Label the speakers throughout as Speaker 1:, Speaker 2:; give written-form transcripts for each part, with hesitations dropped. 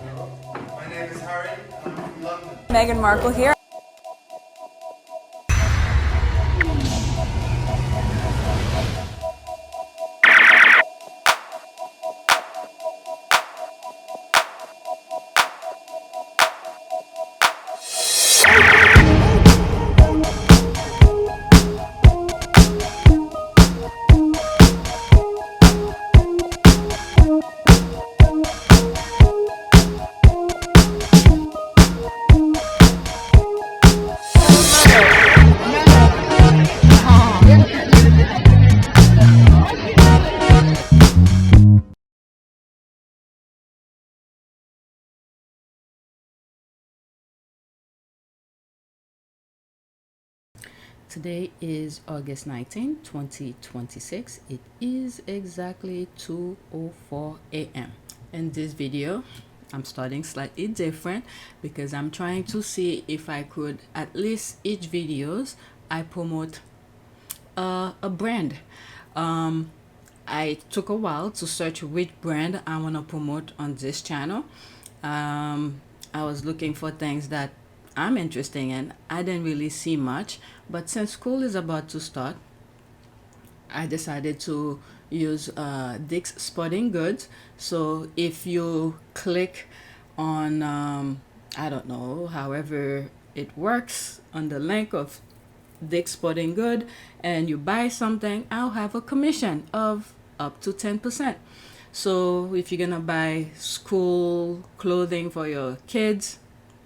Speaker 1: My name is Harry. I'm from London.
Speaker 2: Meghan Markle here.
Speaker 3: Today is August 19, 2026. It is exactly 2:04 a.m. In this video, I'm starting slightly different because I'm trying to see if I could, at least each videos, I promote a brand. I took a while to search which brand I want to promote on this channel. I was looking for things that I'm interested in. I didn't really see much, but since school is about to start, I decided to use Dick's Sporting Goods. So if you click on, I don't know, however it works, on the link of Dick's Sporting Good, and you buy something, I'll have a commission of up to 10%. So if you're gonna buy school clothing for your kids,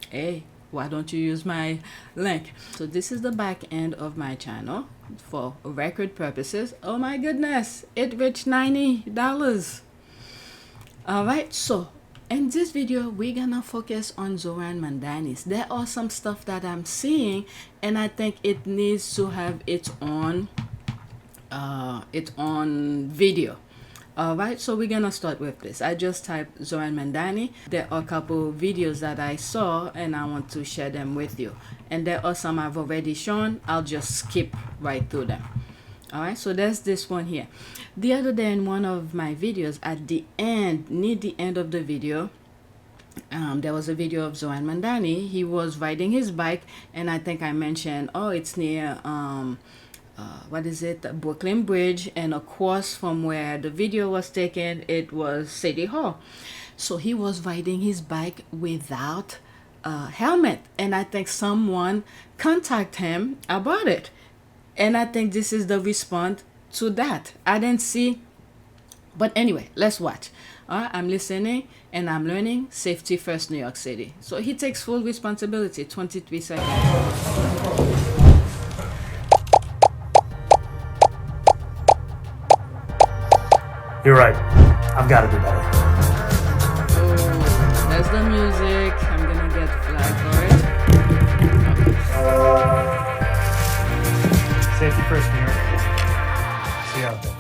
Speaker 3: hey, why don't you use my link? So this is the back end of my channel for record purposes. Oh my goodness, it reached $90. All right, so in this video we're gonna focus on Zohran Mamdani. There are some stuff that I'm seeing and I think it needs to have its own video. All right, so we're gonna start with this. I just typed Zohran Mamdani. There are a couple videos that I saw and I want to share them with you, and there are some I've already shown. I'll just skip right through them. All right, so there's this one here. The other day in one of my videos, at the end, near the end of the video, there was a video of Zohran Mamdani. He was riding his bike, and I think I mentioned, oh, it's near what is it, Brooklyn Bridge, and across from where the video was taken, it was City Hall. So he was riding his bike without a helmet, and I think someone contacted him about it, and I think this is the response to that. I didn't see, but anyway, let's watch. I'm listening and I'm learning. Safety first, New York City. So he takes full responsibility. 23 seconds.
Speaker 4: You're right. I've got to do better.
Speaker 3: Oh, that's the music. I'm gonna get flagged for it. Okay.
Speaker 4: Safety first, New York. See you out there.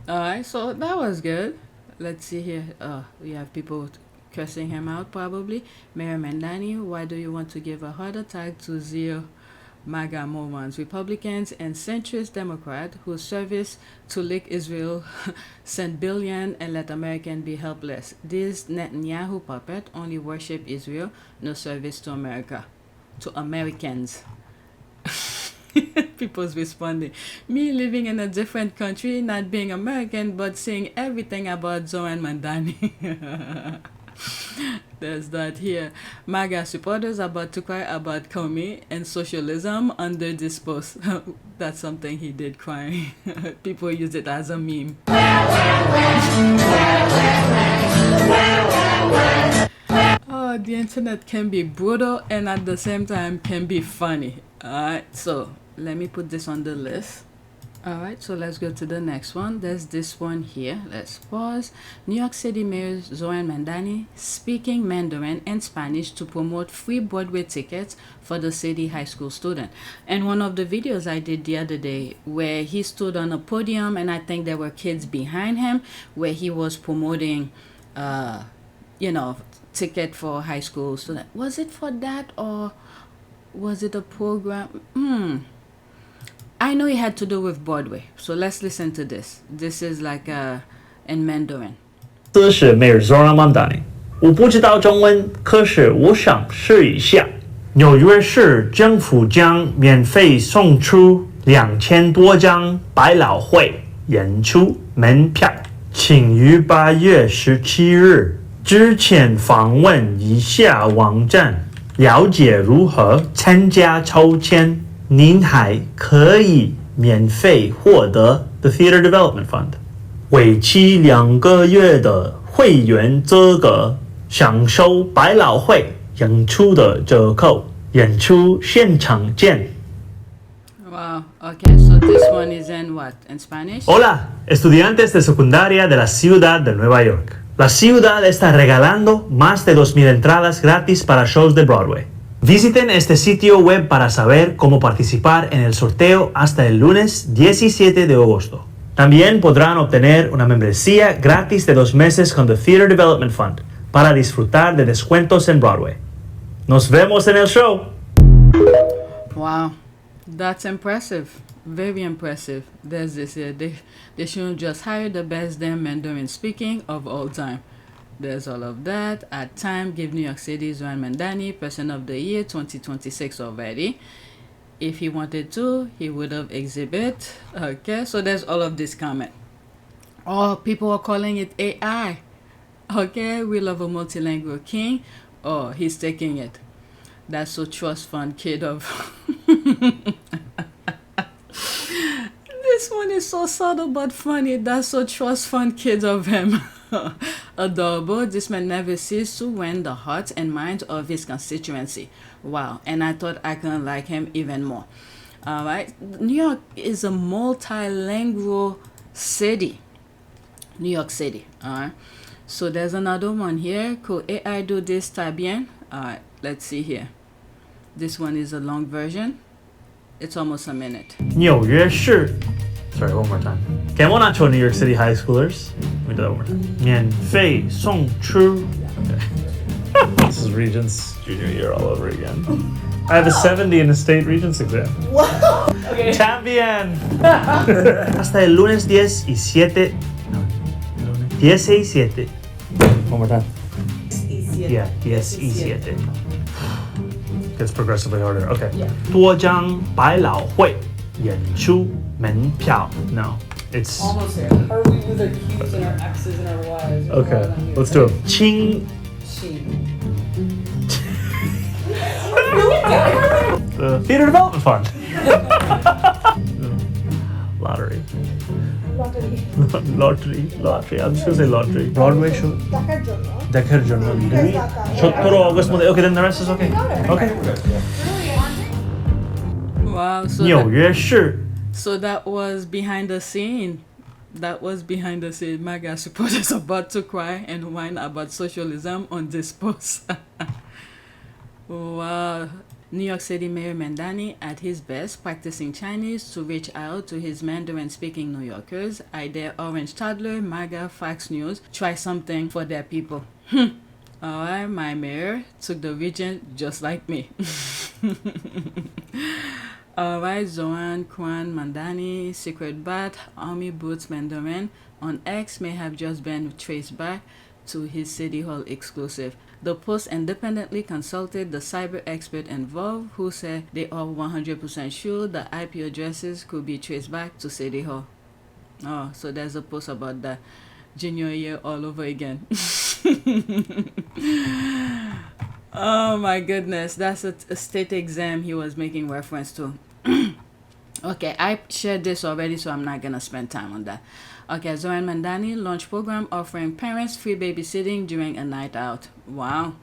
Speaker 3: Alright, so that was good. Let's see here. We have people cursing him out probably. Mayor Mandani, why do you want to give a heart attack to zero MAGA morons, Republicans, and centrist Democrat whose service to lick Israel sent billion and let American be helpless? This Netanyahu puppet only worship Israel, no service to America, to Americans. People's responding, me living in a different country, not being American, but seeing everything about Zohran Mamdani. There's that here. MAGA supporters about to cry about Comey and socialism under this post. That's something he did cry. People use it as a meme. Oh, the internet can be brutal and at the same time can be funny. Alright, so let me put this on the list. Alright, so let's go to the next one. There's this one here. Let's pause. New York City Mayor Zohran Mamdani speaking Mandarin and Spanish to promote free Broadway tickets for the city high school student. And one of the videos I did the other day where he stood on a podium and I think there were kids behind him where he was promoting, ticket for high school student. Was it for that or was it a program? I know it had to do with Broadway, so let's listen to this. This is like in Mandarin.
Speaker 4: 这是 Mayor Zohran Mamdani
Speaker 2: 我不知道中文，可是我想试一下。纽约市政府将免费送出2000多张百老汇演出门票，请于8月17日之前访问以下网站，了解如何参加抽签。您还可以免费获得 The Theater Development Fund 为期2个月的会员资格，享受百老汇演出的折扣。演出现场见。
Speaker 3: Wow, okay, so this one is in what? In Spanish?
Speaker 2: Hola, estudiantes de secundaria de la ciudad de Nueva York. La ciudad está regalando más de 2,000 entradas gratis para shows de Broadway. Visiten este sitio web para saber cómo participar en el sorteo hasta el lunes 17 de agosto. También podrán obtener una membresía gratis de 2 meses con The Theater Development Fund para disfrutar de descuentos en Broadway. Nos vemos en el show.
Speaker 3: Wow, that's impressive. Very impressive. There's this here. They should just hire the best damn Mandarin speaking of all time. There's all of that. At time, give New York City Zohran Mamdani Person of the Year 2026 already. If he wanted to, he would have exhibit. Okay, so there's all of this comment. Oh, people are calling it AI. Okay, we love a multilingual king. Oh, he's taking it. That's so trust fund kid of. This one is so subtle but funny. That's so trust fund kid of him. Adorable. This man never ceases to win the hearts and minds of his constituency. Wow. And I thought I could like him even more. All right. New York is a multilingual city. New York City. All right. So there's another one here. Could AI do this? TAMBIEN. All right. Let's see here. This one is a long version. It's almost a minute.
Speaker 2: 纽约市 Sorry, one more time. Okay, I will not show New York City high schoolers. Let me do that one more time. 免费送出 Okay. This is Regents junior year all over again. I have a 70 in the state Regents exam.
Speaker 5: Wow. Okay.
Speaker 2: TAMBIEN. Hasta el lunes 17. No, lunes 17. One more time. Yeah, 17. Gets progressively harder. Okay.
Speaker 5: Yeah.
Speaker 2: 多张百老汇演出门票. No, it's
Speaker 5: Almost there. Are we with our Q's and our X's and our Y's?
Speaker 2: okay. Let's do it. 清 the Theater Development Fund. Lottery. Lottery. I'm just gonna say lottery. Broadway show. দেখার জন্য 17 August মধ্যে. Okay, then the rest is okay. Okay.
Speaker 3: Wow. So
Speaker 2: 纽约市
Speaker 3: So that was behind the scene. That was behind the scene. MAGA supporters about to cry and whine about socialism on this post. Wow. New York City Mayor Mandani at his best, practicing Chinese to reach out to his Mandarin-speaking New Yorkers. I dare Orange Toddler, MAGA, Fox News, try something for their people. Alright, my mayor took the region just like me. Alright, Zohran Mamdani, Secret Bat, Army Boots Mandarin on X may have just been traced back to his City Hall exclusive. The Post independently consulted the cyber expert involved, who said they are 100% sure the IP addresses could be traced back to City Hall. Oh, so there's a post about that. Junior year all over again. Oh my goodness, that's a state exam he was making reference to. Okay, I shared this already, so I'm not gonna spend time on that. Okay, Zohran Mamdani launched program offering parents free babysitting during a night out. Wow.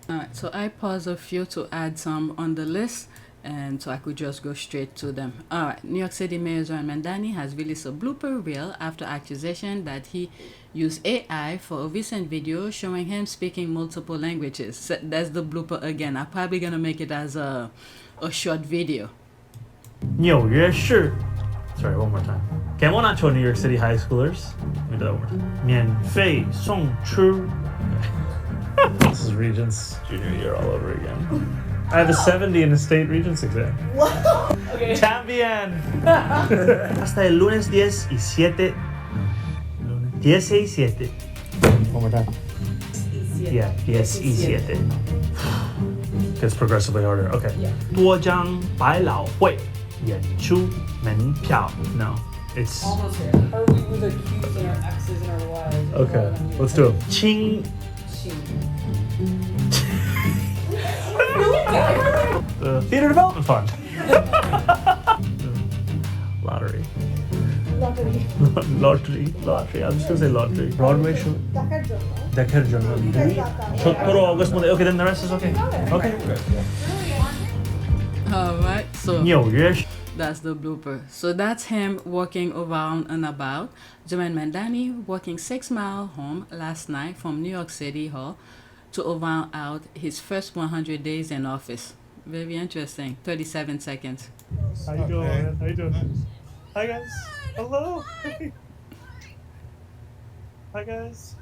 Speaker 3: Alright, so I paused a few to add some on the list, and so I could just go straight to them. Alright, New York City Mayor Zohran Mamdani has released a blooper reel after accusation that he used AI for a recent video showing him speaking multiple languages. So that's the blooper again. I'm probably gonna make it as a short video.
Speaker 2: 纽约市 Sorry, one more time. Okay, I will not show New York City high schoolers. Let me do that one more time. 免费送出 This is Regents junior year all over again. I have a 70 in the state Regents exam.
Speaker 5: Wow. Okay.
Speaker 2: TAMBIEN. Hasta el lunes 17. 17. One more time. Yeah, S6E415. Gets progressively harder. Okay.
Speaker 5: Yeah.
Speaker 2: 多张百老汇演出门票. No, it's
Speaker 5: Almost there. Are we with our Q's and our X's and our Y's?
Speaker 2: okay. Let's do it. 清 the Theater Development Fund. Lottery. Lottery. I'm just gonna say lottery. Broadway show. দেখার জন্য 17 August মধ্যে. Okay, then the rest is okay. Okay.
Speaker 3: All right, so
Speaker 2: 纽约
Speaker 3: that's the blooper. So that's him walking around and about. Zohran Mamdani walking 6 miles home last night from New York City Hall to round out his first 100 days in office. Very interesting. 37 seconds.
Speaker 2: How you doing, man? How you doing? Hi guys. Hello. Hi guys.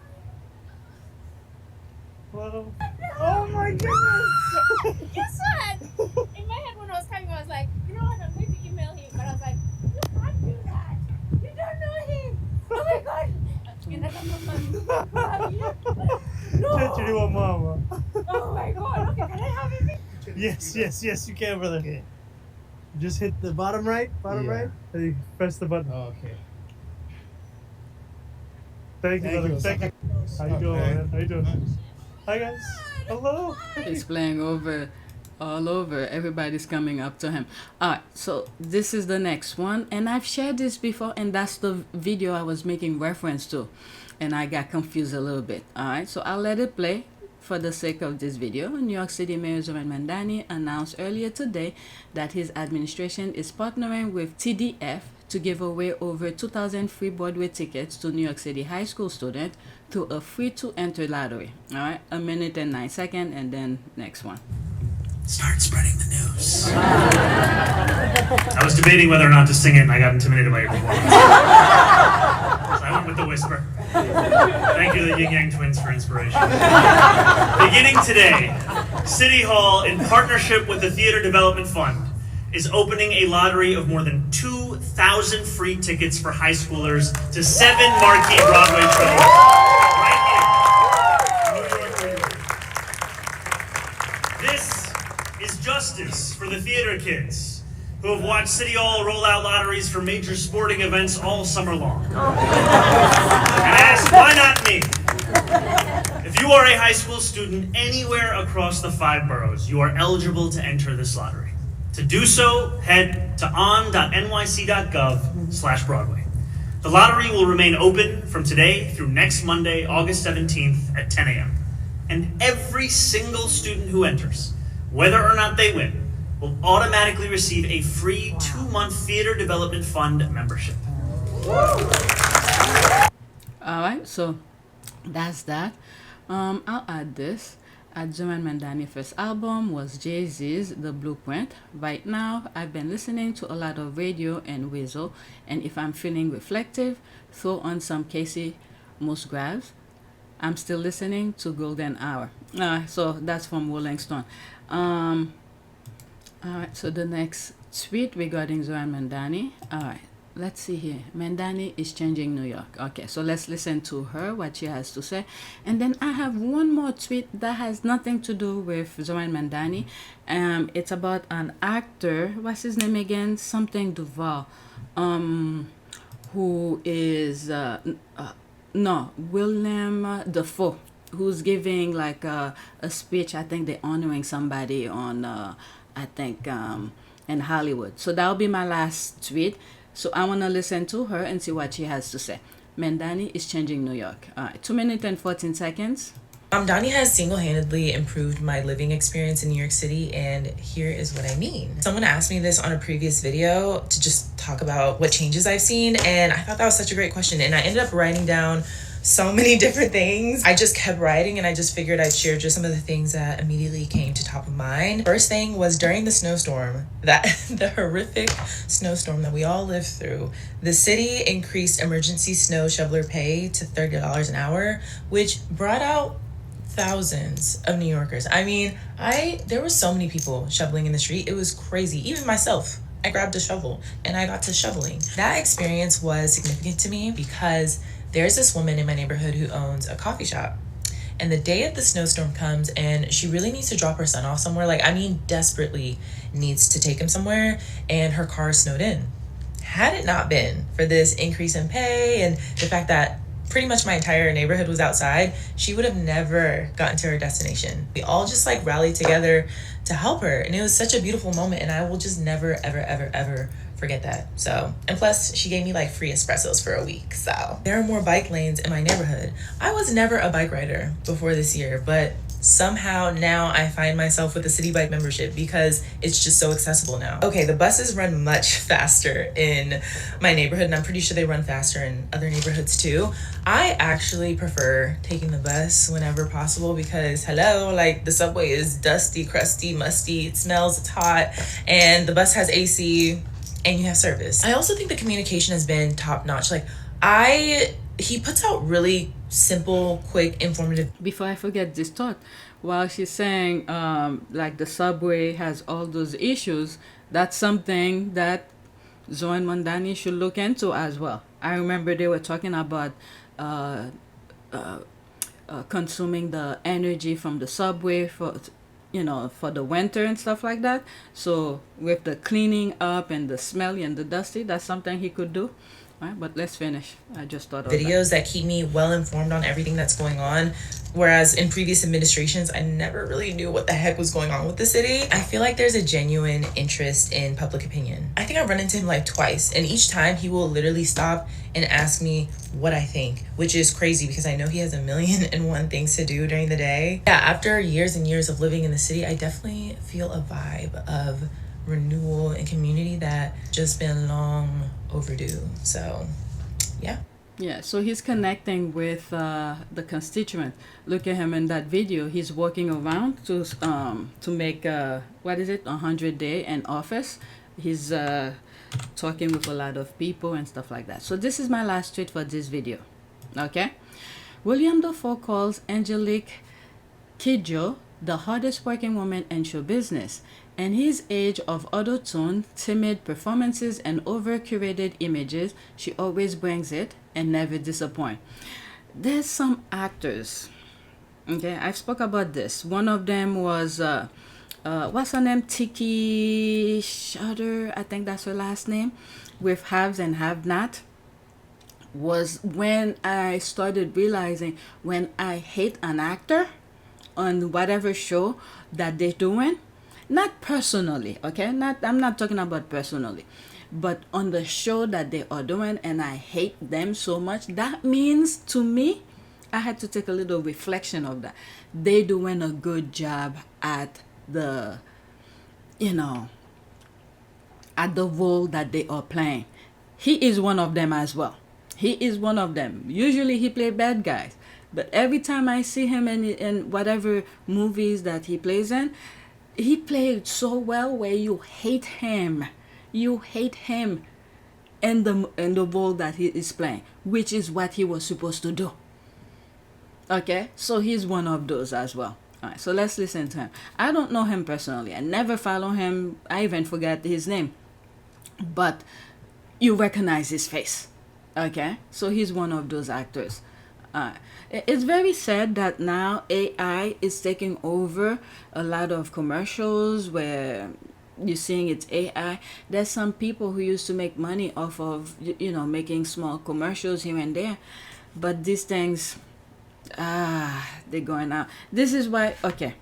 Speaker 2: Hello. Oh my goodness.
Speaker 6: Guess what? In my head when I was typing, I was like, you know what? I'm going to email him, but I was like, you can't do that. You don't know him. Oh my god. You're not
Speaker 2: No. Mama.
Speaker 6: Oh my god. Okay, can I have him?
Speaker 2: Yes, you can, brother. Okay. Just hit the bottom right, right, and you press the button.
Speaker 4: Oh, okay.
Speaker 2: Thank you, brother. Thank you. How you doing, man? How you doing? Hi guys. Hello.
Speaker 3: He's playing all over. Everybody's coming up to him. All right, so this is the next one, and I've shared this before, and that's the video I was making reference to, and I got confused a little bit. All right, so I'll let it play for the sake of this video. New York City Mayor Zohran Mamdani announced earlier today that his administration is partnering with TDF to give away over 2,000 free Broadway tickets to New York City high school students through a free-to-enter lottery. All right, 1 minute and 9 seconds, and then next one.
Speaker 7: Start spreading the news. I was debating whether or not to sing it, and I got intimidated by your performance. So I went with the whisper. Thank you to the Yin Yang Twins for inspiration. Beginning today, City Hall, in partnership with the Theater Development Fund, is opening a lottery of more than 2,000 free tickets for high schoolers to 7 marquee Broadway shows right here in New York, New York. This is justice for the theater kids who have watched City Hall roll out lotteries for major sporting events all summer long. And ask, why not me? If you are a high school student anywhere across the 5 boroughs, you are eligible to enter this lottery. To do so, head to on.nyc.gov/Broadway. The lottery will remain open from today through next Monday, August 17th at 10 a.m. And every single student who enters, whether or not they win, will automatically receive a free 2-month Theater Development Fund membership.
Speaker 3: All right, so that's that. I'll add this. Zohran Mamdani's first album was Jay-Z's The Blueprint. Right now, I've been listening to a lot of radio and whistle, and if I'm feeling reflective, throw on some Casey Musgraves. I'm still listening to Golden Hour. So that's from Rolling Stone. All right, so the next tweet regarding Zohran Mamdani. All right, let's see here. Mandani is changing New York. Okay, so let's listen to her, what she has to say. And then I have one more tweet that has nothing to do with Zohran Mamdani. It's about an actor. What's his name again? Something Duval. Who is Willem Dafoe, who's giving like a speech. I think they're honoring somebody on in Hollywood. So that'll be my last tweet. So I want to listen to her and see what she has to say. Mandani is changing New York. 2 minutes and 14 seconds.
Speaker 8: Mamdani has single-handedly improved my living experience in New York City, and here is what I mean. Someone asked me this on a previous video to just talk about what changes I've seen, and I thought that was such a great question, and I ended up writing down so many different things. I just kept writing, and I just figured I'd share just some of the things that immediately came to top of mind. First thing was during the snowstorm, the horrific snowstorm that we all lived through, the city increased emergency snow shoveler pay to $30 an hour, which brought out thousands of New Yorkers. I mean, there were so many people shoveling in the street. It was crazy. Even myself, I grabbed a shovel and I got to shoveling. That experience was significant to me because there's this woman in my neighborhood who owns a coffee shop. And the day of the snowstorm comes and she really needs to drop her son off somewhere. Like, I mean, desperately needs to take him somewhere, and her car is snowed in. Had it not been for this increase in pay and the fact that pretty much my entire neighborhood was outside, she would have never gotten to her destination. We all just like rallied together to help her, and it was such a beautiful moment, and I will just never, ever, ever, ever forget that. So, and plus she gave me like free espressos for a week. So there are more bike lanes in my neighborhood. I was never a bike rider before this year, but somehow now I find myself with a city bike membership because it's just so accessible now. Okay, the buses run much faster in my neighborhood, and I'm pretty sure they run faster in other neighborhoods too. I actually prefer taking the bus whenever possible because, hello, like the subway is dusty, crusty, musty, it smells, it's hot, and the bus has AC and you have service. I also think the communication has been top notch. Like, he puts out really simple, quick, informative.
Speaker 3: Before I forget this thought, while she's saying like the subway has all those issues, that's something that Zohran Mamdani should look into as well. I remember they were talking about consuming the energy from the subway for the winter and stuff like that. So with the cleaning up and the smelly and the dusty, that's something he could do. Right, but let's finish. I just thought of
Speaker 8: videos that keep me well informed on everything that's going on. Whereas in previous administrations, I never really knew what the heck was going on with the city. I feel like there's a genuine interest in public opinion. I think I've run into him like twice, and each time he will literally stop and ask me what I think, which is crazy because I know he has 1,000,001 things to do during the day. Yeah, after years and years of living in the city, I definitely feel a vibe of renewal and community that just been long overdue. So yeah, so he's connecting with the constituent. Look at him in that video. He's walking around to make 100-day in office. He's talking with a lot of people and stuff like that. So this is my last tweet for this video. Okay, Willem Dafoe calls Angélique Kidjo the hardest working woman in show business, and his age of auto-tune, timid performances, and over-curated images, she always brings it and never disappoint. There's some actors, okay, I've spoke about this. One of them was what's her name, Tiki Shutter, I think that's her last name, with Haves and Have Not. Was when I started realizing when I hate an actor on whatever show that they're doing, not personally, okay, I'm not talking about personally, but on the show that they are doing, and I hate them so much, that means to me, I had to take a little reflection of that. They doing a good job at the at the role that they are playing. He is one of them as well. He is one of them. Usually he play bad guys, but every time I see him in whatever movies that he plays in, he played so well where you hate him. You hate him in the role that he is playing, which is what he was supposed to do. Okay, so he's one of those as well. All right, so let's listen to him. I don't know him personally. I never follow him. I even forgot his name. But you recognize his face. Okay, so he's one of those actors. It's very sad that now AI is taking over a lot of commercials where you're seeing it's AI. There's some people who used to make money off of, making small commercials here and there. But these things, they're going out. This is why, okay.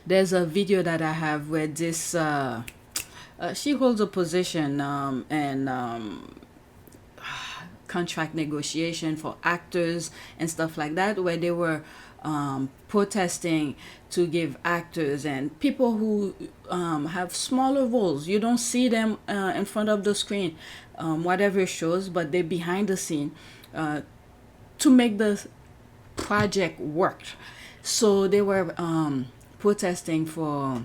Speaker 8: There's a video that I have where this, she holds a position and contract negotiation for actors and stuff like that, where they were protesting to give actors and people who have smaller roles, you don't see them in front of the screen, whatever shows, but they're behind the scene, to make the project work. So they were protesting for,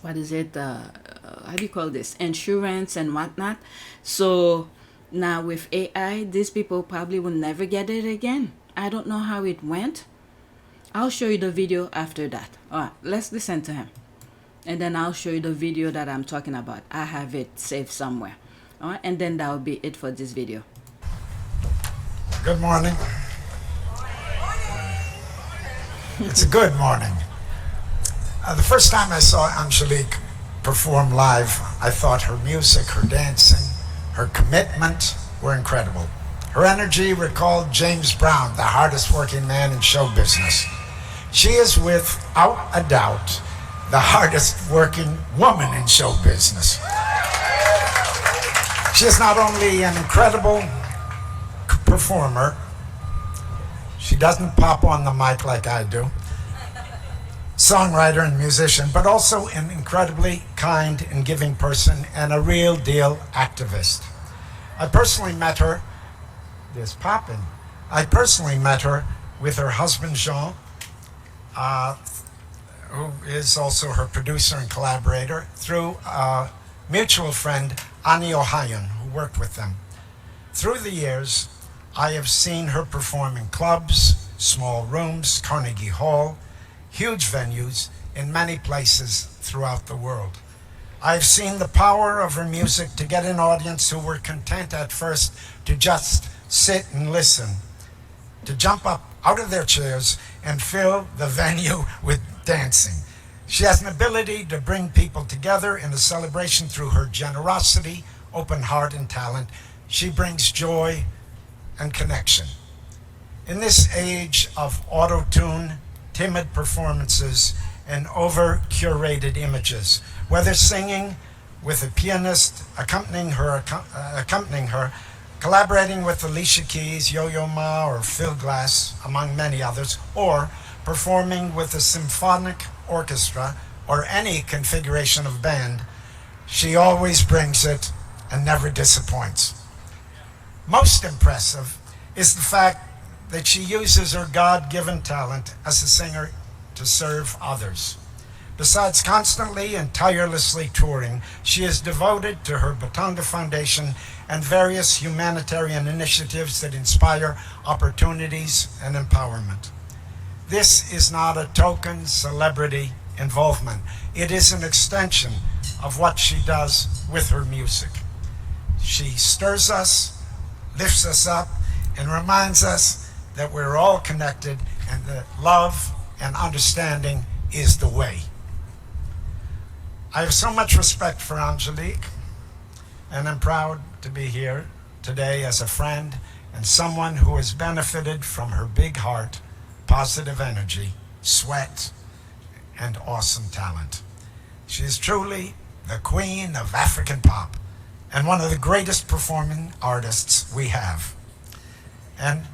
Speaker 8: how do you call this, insurance and whatnot. So now with AI, these people probably will never get it again. I don't know how it went. I'll show you the video after that. All right, let's listen to him. And then I'll show you the video that I'm talking about. I have it saved somewhere. All right, and then that will be it for this video.
Speaker 9: Good morning. It's a good morning. The first time I saw Angélique perform live, I thought her music, her dancing, her commitment were incredible. Her energy recalled James Brown, the hardest working man in show business. She is without a doubt the hardest working woman in show business. She is not only an incredible performer, she doesn't pop on the mic like I do, songwriter and musician, but also an incredibly kind and giving person and a real deal activist. I personally met her with her husband Jean, who is also her producer and collaborator, through a mutual friend, Ani Ohayon, who worked with them. Through the years, I have seen her perform in clubs, small rooms, Carnegie Hall, huge venues in many places throughout the world. I've seen the power of her music to get an audience who were content at first to just sit and listen, to jump up out of their chairs and fill the venue with dancing. She has an ability to bring people together in a celebration through her generosity, open heart, and talent. She brings joy and connection. In this age of auto-tune, timid performances, and over-curated images, whether singing with a pianist accompanying her, collaborating with Alicia Keys, Yo-Yo Ma, or Phil Glass, among many others, or performing with a symphonic orchestra or any configuration of band, she always brings it and never disappoints. Most impressive is the fact that she uses her God-given talent as a singer to serve others. Besides constantly and tirelessly touring, she is devoted to her Batanga Foundation and various humanitarian initiatives that inspire opportunities and empowerment. This is not a token celebrity involvement. It is an extension of what she does with her music. She stirs us, lifts us up, and reminds us that we're all connected and that love and understanding is the way. I have so much respect for Angélique, and I'm proud to be here today as a friend and someone who has benefited from her big heart, positive energy, sweat, and awesome talent. She is truly the queen of African pop and one of the greatest performing artists we have, and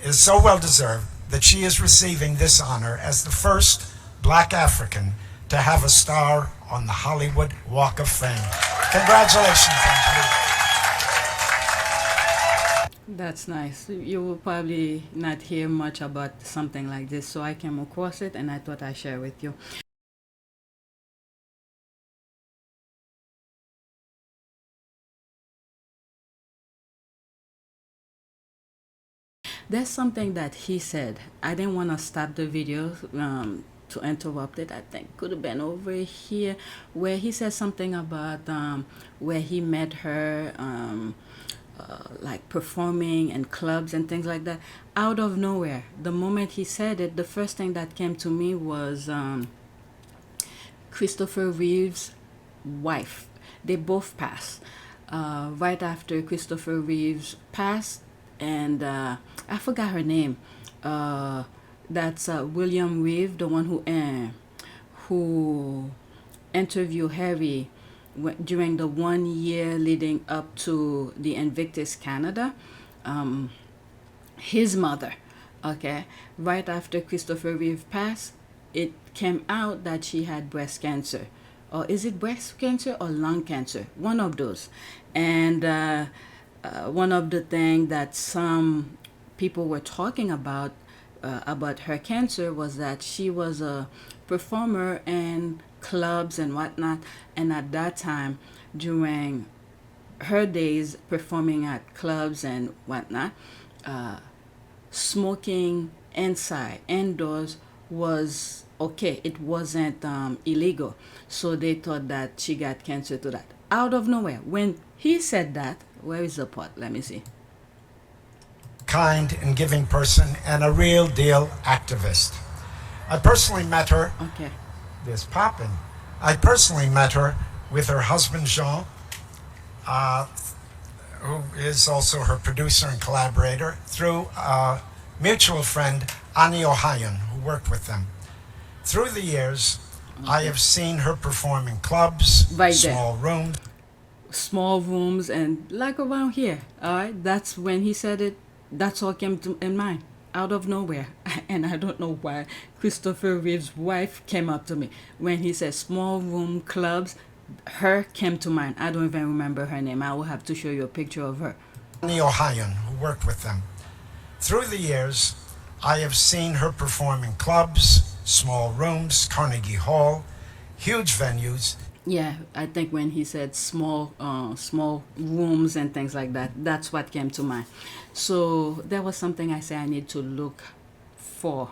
Speaker 9: is so well deserved that she is receiving this honor as the first Black African to have a star on the Hollywood Walk of Fame. Congratulations, Angélique.
Speaker 3: That's nice. You will probably not hear much about something like this, so I came across it and I thought I'd share with you. There's something that he said. I didn't want to stop the video to interrupt it. I think could have been over here where he said something about where he met her like performing in clubs and things like that. Out of nowhere, the moment he said it, the first thing that came to me was Christopher Reeve's wife. They both passed. Right after Christopher Reeves passed, and I forgot her name. That's William Reeve, the one who interviewed Harry during the 1 year leading up to the Invictus Canada. His mother, okay, right after Christopher Reeve passed, it came out that she had breast cancer. Or is it breast cancer or lung cancer? One of those. And one of the things that some people were talking about her cancer was that she was a performer in clubs and whatnot, and at that time, during her days performing at clubs and whatnot, smoking indoors was okay. It wasn't illegal, so they thought that she got cancer to that. Out of nowhere, when he said that, where is the part? Let me see.
Speaker 9: Kind and giving person and a real deal activist. I personally met her.
Speaker 3: Okay.
Speaker 9: This poppin'. I personally met her with her husband Jean, who is also her producer and collaborator, through a mutual friend, Ani Ohayon, who worked with them. Through the years, I have seen her perform in clubs,
Speaker 3: Right
Speaker 9: small rooms.
Speaker 3: Small rooms and like around here. All right. That's when he said it. That's all came to in mind out of nowhere. And I don't know why Christopher Reeve's wife came up to me when he said small room clubs. Her came to mind. I don't even remember her name. I will have to show you a picture of her.
Speaker 9: Ani Ohayon, who worked with them. Through the years, I have seen her perform in clubs, small rooms, Carnegie Hall, huge venues.
Speaker 3: Yeah, I think when he said small rooms and things like that, that's what came to mind. So there was something I said I need to look for.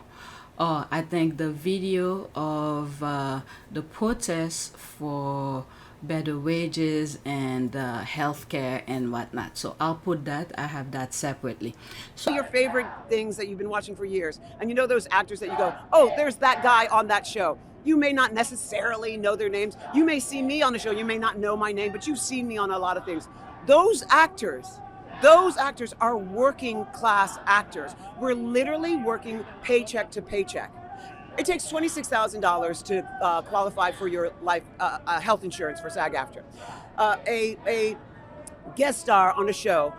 Speaker 3: I think the video of the protests for better wages and healthcare and whatnot. So I'll put that. I have that separately. So
Speaker 10: your favorite things that you've been watching for years, and you know those actors that you go, oh, there's that guy on that show. You may not necessarily know their names. You may see me on the show. You may not know my name, but you've seen me on a lot of things. Those actors are working class actors. We're literally working paycheck to paycheck. It takes $26,000 to qualify for your life health insurance for SAG-AFTRA. A guest star on a show,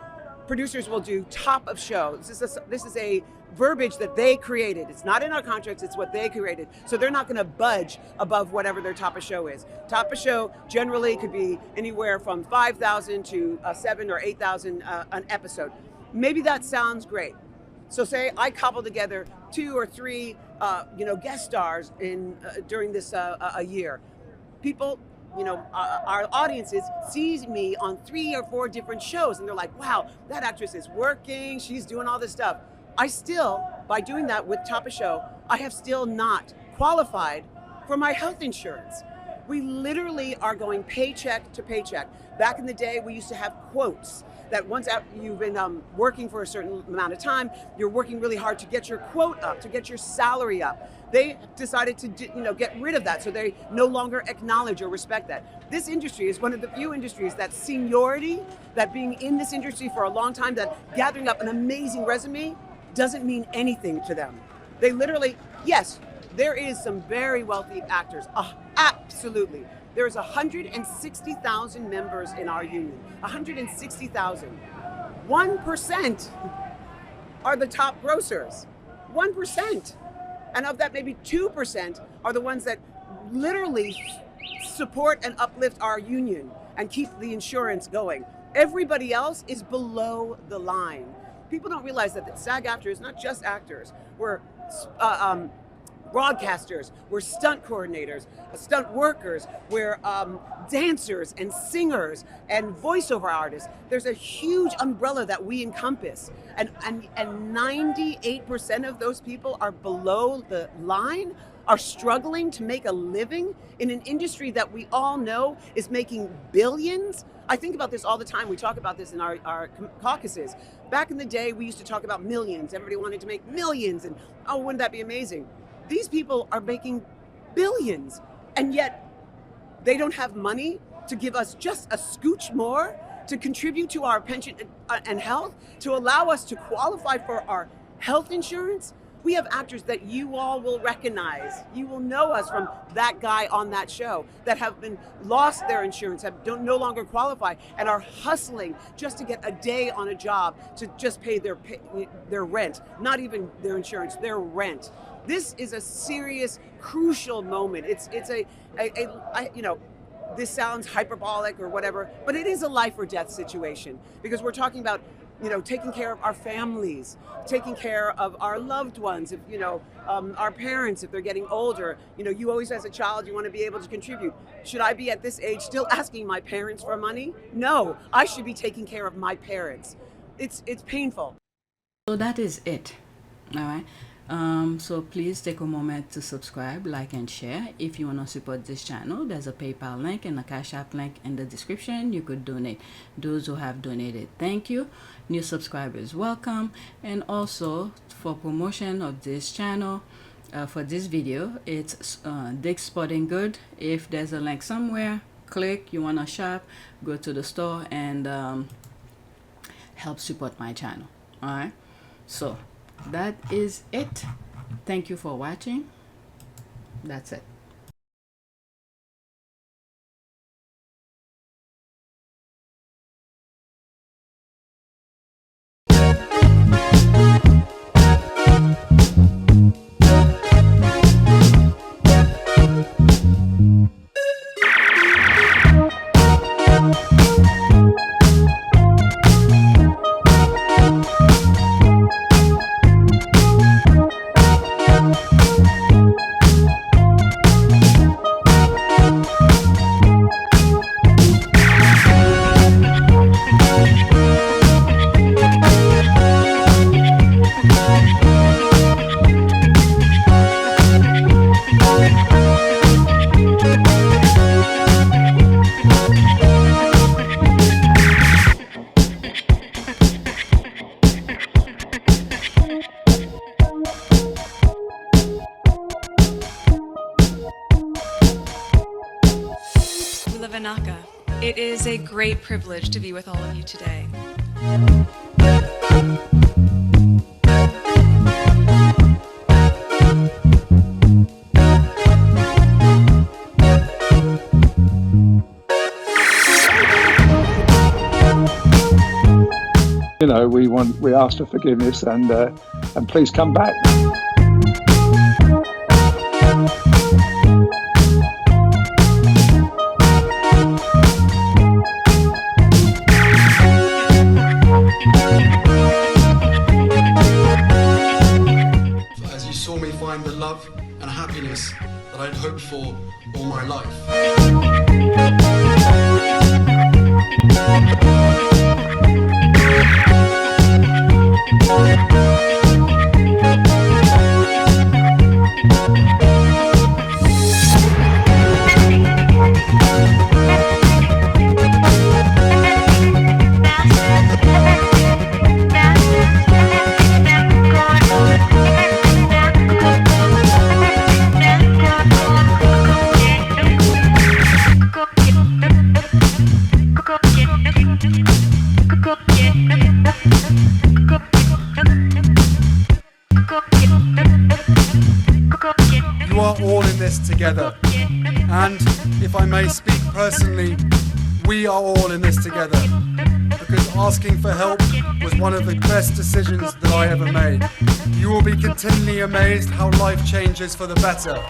Speaker 10: producers will do top of show. This is a verbiage that they created. It's not in our contracts, it's what they created. So they're not gonna budge above whatever their top of show is. Top of show generally could be anywhere from 5,000 to 7,000 or 8,000 an episode. Maybe that sounds great. So say I cobble together 2 or 3 guest stars during this a year. People, our audiences sees me on 3 or 4 different shows and they're like, wow, that actress is working, she's doing all this stuff. I still, by doing that with Top of Show, I have still not qualified for my health insurance. We literally are going paycheck to paycheck. Back in the day, we used to have quotes that once you've been working for a certain amount of time, you're working really hard to get your quote up, to get your salary up. They decided to get rid of that, so they no longer acknowledge or respect that. This industry is one of the few industries that seniority, that being in this industry for a long time, that gathering up an amazing resume doesn't mean anything to them. They literally, yes, there is some very wealthy actors, absolutely. There's 160,000 members in our union, 160,000. 1% are the top grossers, 1%. And of that, maybe 2% are the ones that literally support and uplift our union and keep the insurance going. Everybody else is below the line. People don't realize that SAG-AFTRA is not just actors. We're broadcasters, we're stunt coordinators, stunt workers, we're dancers and singers and voiceover artists. There's a huge umbrella that we encompass. And 98% of those people are below the line, are struggling to make a living in an industry that we all know is making billions. I think about this all the time. We talk about this in our caucuses. Back in the day, we used to talk about millions. Everybody wanted to make millions, and oh, wouldn't that be amazing? These people are making billions, and yet they don't have money to give us just a scooch more to contribute to our pension and health, to allow us to qualify for our health insurance. We have actors that you all will recognize. You will know us from that guy on that show that have been lost their insurance, no longer qualify, and are hustling just to get a day on a job to just pay their rent, not even their insurance, their rent. This is a serious, crucial moment. It's this sounds hyperbolic or whatever, but it is a life or death situation because we're talking about taking care of our families, taking care of our loved ones, if, our parents, if they're getting older. You always, as a child, you want to be able to contribute. Should I be at this age still asking my parents for money? No, I should be taking care of my parents. It's painful.
Speaker 3: So that is it. All right. So please take a moment to subscribe, like, and share. If you want to support this channel, there's a PayPal link and a Cash App link in the description. You could donate. Those who have donated, thank you. New subscribers, welcome. And also for promotion of this channel, for this video. It's Dick's Sporting Good. If there's a link somewhere, click. You want to shop, go to the store and help support my channel. All right, so that is it. Thank you for watching. That's it.
Speaker 11: It is a great privilege to be with all of you today.
Speaker 12: You know, we ask for forgiveness and please come back.
Speaker 13: As you saw me find the love and happiness that I'd hoped for all my life.
Speaker 14: You are all in this together, and if I may speak personally, we are all in this together, because asking for help was one of the best decisions that I ever made. You will be continually amazed how life changes for the better.